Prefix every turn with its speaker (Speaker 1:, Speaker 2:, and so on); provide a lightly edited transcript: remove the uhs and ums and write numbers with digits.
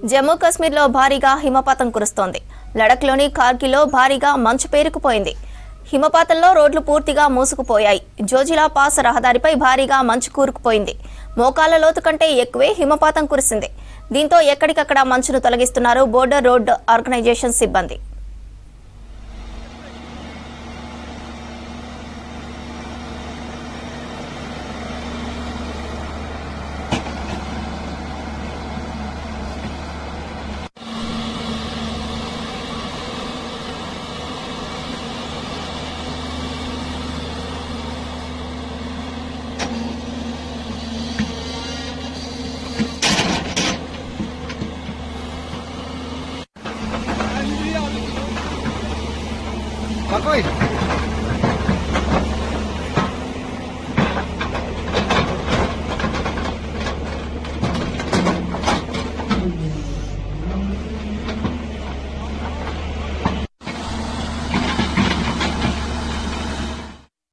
Speaker 1: జమ్మూ కాశ్మీర్లో భారీగా హిమపాతం కురుస్తోంది. లడఖ్లోని కార్గిల్లో భారీగా మంచు పేరుకుపోయింది. హిమపాతంలో రోడ్లు పూర్తిగా మూసుకుపోయాయి. జోజిలా పాస్ రహదారిపై భారీగా మంచు కూరుకుపోయింది. మోకాళ్ల లోతు కంటే ఎక్కువే హిమపాతం కురిసింది. దీంతో ఎక్కడికక్కడ మంచును తొలగిస్తున్నారు బోర్డర్ రోడ్ ఆర్గనైజేషన్ సిబ్బంది.
Speaker 2: Pakoy.